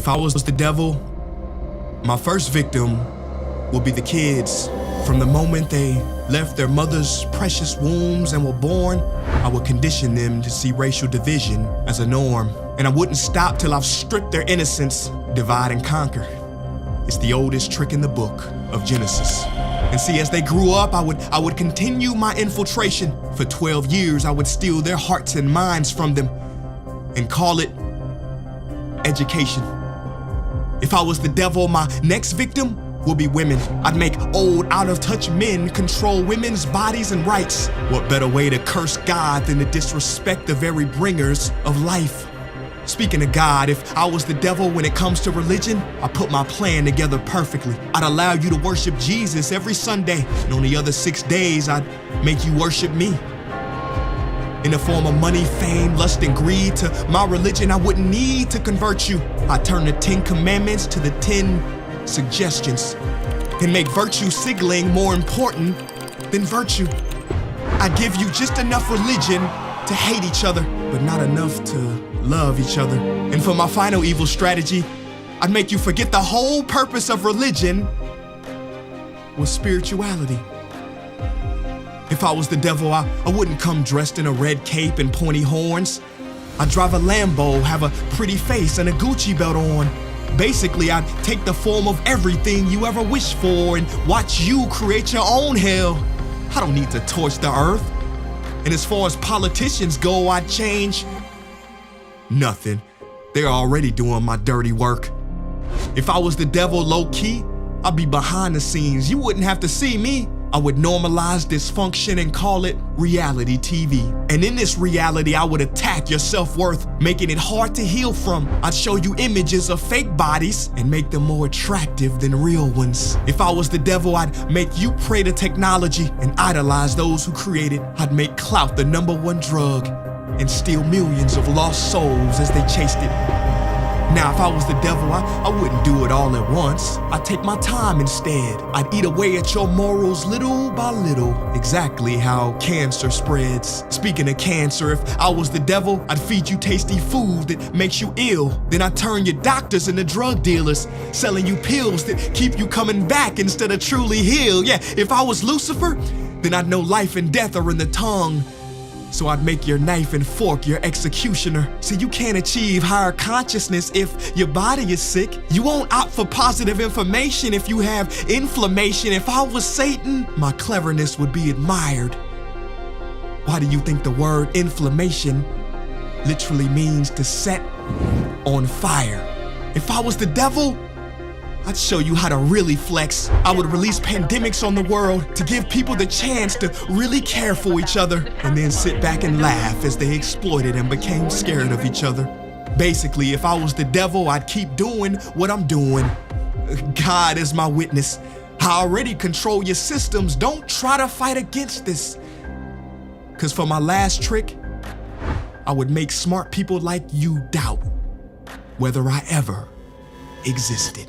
If I was the devil, my first victim would be the kids. From the moment they left their mother's precious wombs and were born, I would condition them to see racial division as a norm. And I wouldn't stop till I've stripped their innocence, divide and conquer. It's the oldest trick in the book of Genesis. And see, as they grew up, I would continue my infiltration. For 12 years, I would steal their hearts and minds from them and call it education. If I was the devil, my next victim would be women. I'd make old, out-of-touch men control women's bodies and rights. What better way to curse God than to disrespect the very bringers of life? Speaking of God, if I was the devil when it comes to religion, I put my plan together perfectly. I'd allow you to worship Jesus every Sunday, and on the other 6 days, I'd make you worship me. In the form of money, fame, lust, and greed, to my religion, I wouldn't need to convert you. I'd turn the 10 commandments to the 10 suggestions and make virtue signaling more important than virtue. I give you just enough religion to hate each other, but not enough to love each other. And for my final evil strategy, I'd make you forget the whole purpose of religion was spirituality. If I was the devil, I wouldn't come dressed in a red cape and pointy horns. I'd drive a Lambo, have a pretty face, and a Gucci belt on. Basically, I'd take the form of everything you ever wished for and watch you create your own hell. I don't need to torch the earth. And as far as politicians go, I'd change nothing. They're already doing my dirty work. If I was the devil low-key, I'd be behind the scenes. You wouldn't have to see me. I would normalize dysfunction and call it reality TV. And in this reality, I would attack your self-worth, making it hard to heal from. I'd show you images of fake bodies and make them more attractive than real ones. If I was the devil, I'd make you pray to technology and idolize those who create it. I'd make clout the #1 drug and steal millions of lost souls as they chased it. Now, if I was the devil, I wouldn't do it all at once. I'd take my time instead. I'd eat away at your morals little by little, exactly how cancer spreads. Speaking of cancer, if I was the devil, I'd feed you tasty food that makes you ill. Then I'd turn your doctors into drug dealers, selling you pills that keep you coming back instead of truly heal. Yeah, if I was Lucifer, then I'd know life and death are in the tongue. So I'd make your knife and fork your executioner. See, you can't achieve higher consciousness if your body is sick. You won't opt for positive information if you have inflammation. If I was Satan, my cleverness would be admired. Why do you think the word inflammation literally means to set on fire? If I was the devil, I'd show you how to really flex. I would release pandemics on the world to give people the chance to really care for each other and then sit back and laugh as they exploited and became scared of each other. Basically, if I was the devil, I'd keep doing what I'm doing. God is my witness. I already control your systems. Don't try to fight against this. 'Cause for my last trick, I would make smart people like you doubt whether I ever existed.